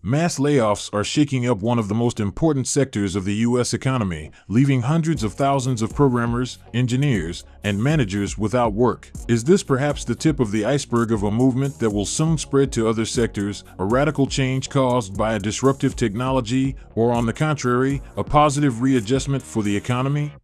Mass layoffs are shaking up one of the most important sectors of the U.S. economy, leaving hundreds of thousands of programmers, engineers, and managers without work. Is this perhaps the tip of the iceberg of a movement that will soon spread to other sectors, a radical change caused by a disruptive technology, or on the contrary, a positive readjustment for the economy?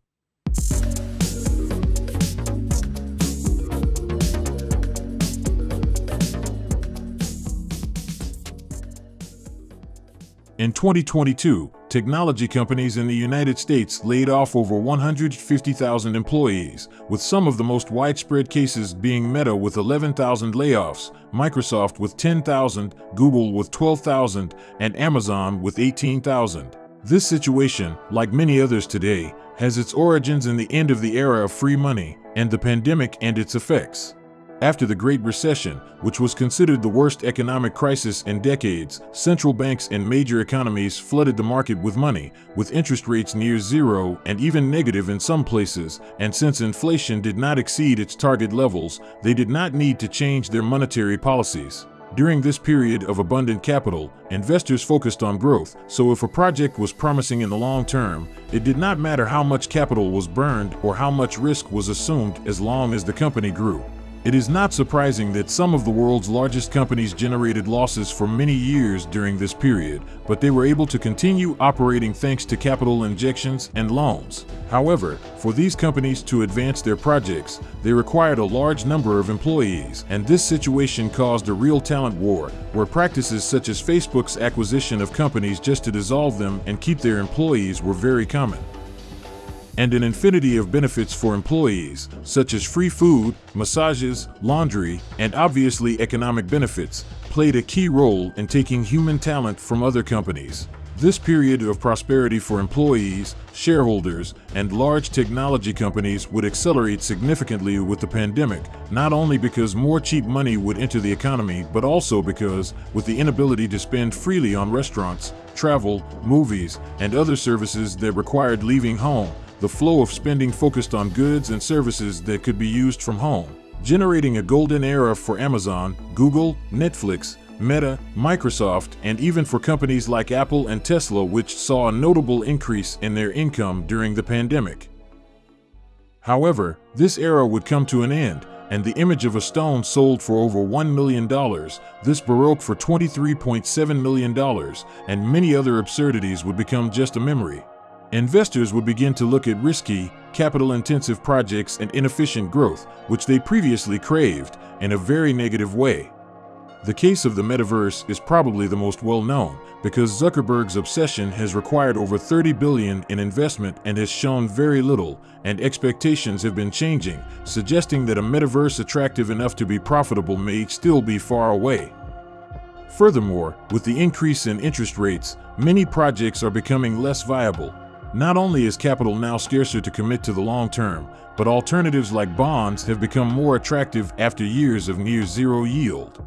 In 2022, technology companies in the United States laid off over 150,000 employees, with some of the most widespread cases being Meta with 11,000 layoffs, Microsoft with 10,000, Google with 12,000, and Amazon with 18,000. This situation, like many others today, has its origins in the end of the era of free money and the pandemic and its effects. After the Great Recession, which was considered the worst economic crisis in decades, central banks in major economies flooded the market with money, with interest rates near zero and even negative in some places, and since inflation did not exceed its target levels, they did not need to change their monetary policies. During this period of abundant capital, investors focused on growth, so if a project was promising in the long term, it did not matter how much capital was burned or how much risk was assumed as long as the company grew. It is not surprising that some of the world's largest companies generated losses for many years during this period, but they were able to continue operating thanks to capital injections and loans. However, for these companies to advance their projects, they required a large number of employees, and this situation caused a real talent war, where practices such as Facebook's acquisition of companies just to dissolve them and keep their employees were very common. And an infinity of benefits for employees, such as free food, massages, laundry, and obviously economic benefits, played a key role in taking human talent from other companies. This period of prosperity for employees, shareholders, and large technology companies would accelerate significantly with the pandemic, not only because more cheap money would enter the economy, but also because, with the inability to spend freely on restaurants, travel, movies, and other services that required leaving home, the flow of spending focused on goods and services that could be used from home, generating a golden era for Amazon, Google, Netflix, Meta, Microsoft, and even for companies like Apple and Tesla, which saw a notable increase in their income during the pandemic. However, this era would come to an end, and the image of a stone sold for over $1 million, this Baroque for $23.7 million, and many other absurdities would become just a memory. Investors would begin to look at risky, capital-intensive projects and inefficient growth, which they previously craved, in a very negative way. The case of the metaverse is probably the most well-known, because Zuckerberg's obsession has required over $30 billion in investment and has shown very little, and expectations have been changing, suggesting that a metaverse attractive enough to be profitable may still be far away. Furthermore, with the increase in interest rates, many projects are becoming less viable. Not only is capital now scarcer to commit to the long term, but alternatives like bonds have become more attractive after years of near zero yield.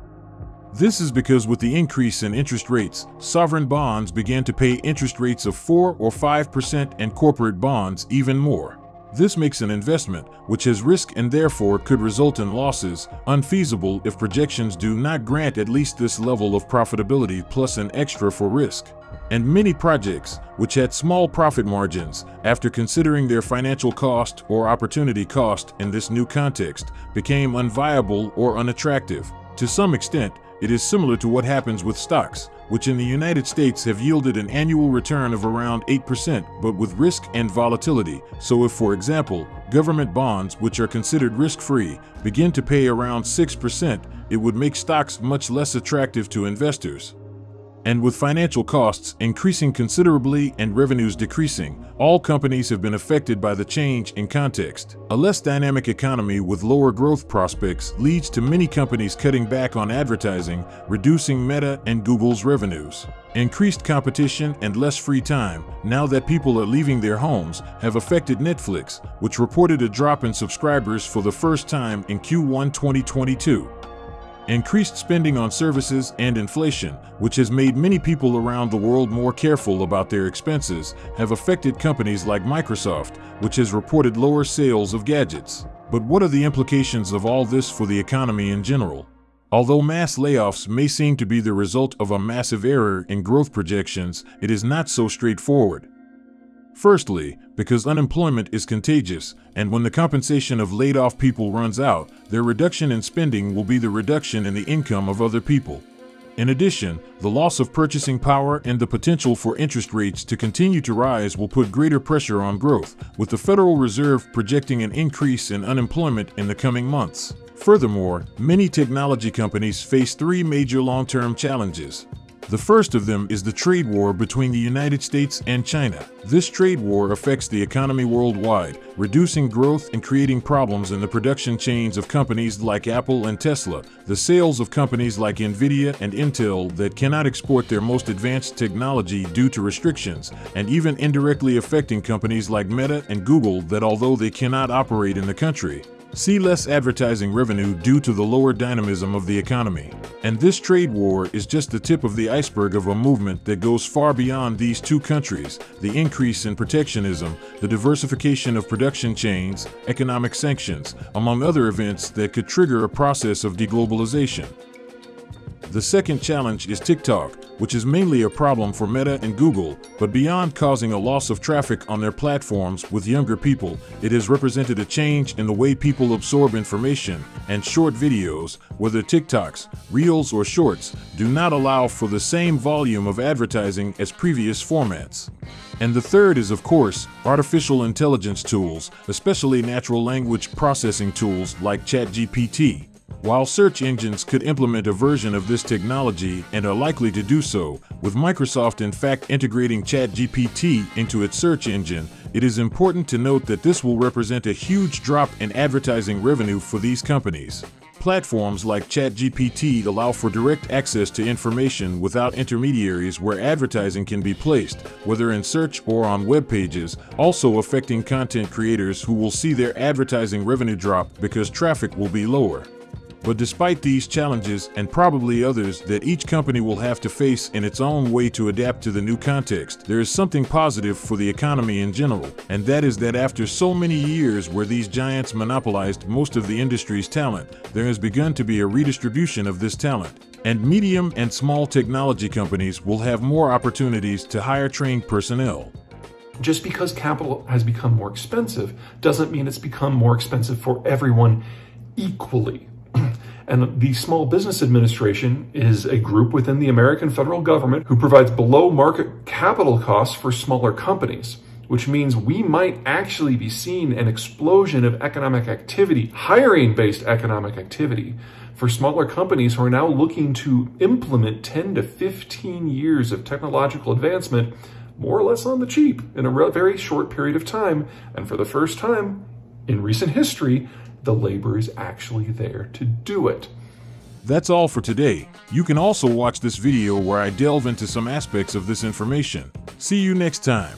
This is because with the increase in interest rates, sovereign bonds began to pay interest rates of 4 or 5% and corporate bonds even more. This makes an investment, which has risk and therefore could result in losses, unfeasible if projections do not grant at least this level of profitability plus an extra for risk. And many projects, which had small profit margins, after considering their financial cost or opportunity cost in this new context, became unviable or unattractive. To some extent, it is similar to what happens with stocks, which in the United States have yielded an annual return of around 8%, but with risk and volatility. So if, for example, government bonds, which are considered risk-free, begin to pay around 6%, it would make stocks much less attractive to investors. And with financial costs increasing considerably and revenues decreasing, all companies have been affected by the change in context. A less dynamic economy with lower growth prospects leads to many companies cutting back on advertising, reducing Meta and Google's revenues. Increased competition and less free time, now that people are leaving their homes, have affected Netflix, which reported a drop in subscribers for the first time in Q1 2022. Increased spending on services and inflation, which has made many people around the world more careful about their expenses, have affected companies like Microsoft, which has reported lower sales of gadgets. But what are the implications of all this for the economy in general? Although mass layoffs may seem to be the result of a massive error in growth projections, it is not so straightforward. Firstly, because unemployment is contagious, and when the compensation of laid-off people runs out, their reduction in spending will be the reduction in the income of other people. In addition, the loss of purchasing power and the potential for interest rates to continue to rise will put greater pressure on growth, with the Federal Reserve projecting an increase in unemployment in the coming months. Furthermore, many technology companies face three major long-term challenges. The first of them is the trade war between the United States and China. This trade war affects the economy worldwide, reducing growth and creating problems in the production chains of companies like Apple and Tesla, the sales of companies like Nvidia and Intel that cannot export their most advanced technology due to restrictions, and even indirectly affecting companies like Meta and Google that, although they cannot operate in the country, see less advertising revenue due to the lower dynamism of the economy. And this trade war is just the tip of the iceberg of a movement that goes far beyond these two countries: the increase in protectionism, the diversification of production chains, economic sanctions, among other events that could trigger a process of deglobalization. The second challenge is TikTok, which is mainly a problem for Meta and Google, but beyond causing a loss of traffic on their platforms with younger people, it has represented a change in the way people absorb information, and short videos, whether TikToks, Reels, or Shorts, do not allow for the same volume of advertising as previous formats. And the third is, of course, artificial intelligence tools, especially natural language processing tools like ChatGPT. While search engines could implement a version of this technology and are likely to do so, with Microsoft in fact integrating ChatGPT into its search engine, it is important to note that this will represent a huge drop in advertising revenue for these companies. Platforms like ChatGPT allow for direct access to information without intermediaries where advertising can be placed, whether in search or on web pages, also affecting content creators who will see their advertising revenue drop because traffic will be lower. But despite these challenges, and probably others that each company will have to face in its own way to adapt to the new context, there is something positive for the economy in general, and that is that after so many years where these giants monopolized most of the industry's talent, there has begun to be a redistribution of this talent. And medium and small technology companies will have more opportunities to hire trained personnel. Just because capital has become more expensive doesn't mean it's become more expensive for everyone equally. And the Small Business Administration is a group within the American federal government who provides below market capital costs for smaller companies, which means we might actually be seeing an explosion of economic activity, hiring-based economic activity, for smaller companies who are now looking to implement 10 to 15 years of technological advancement more or less on the cheap in a very short period of time. And for the first time in recent history, the labor is actually there to do it. That's all for today. You can also watch this video where I delve into some aspects of this information. See you next time.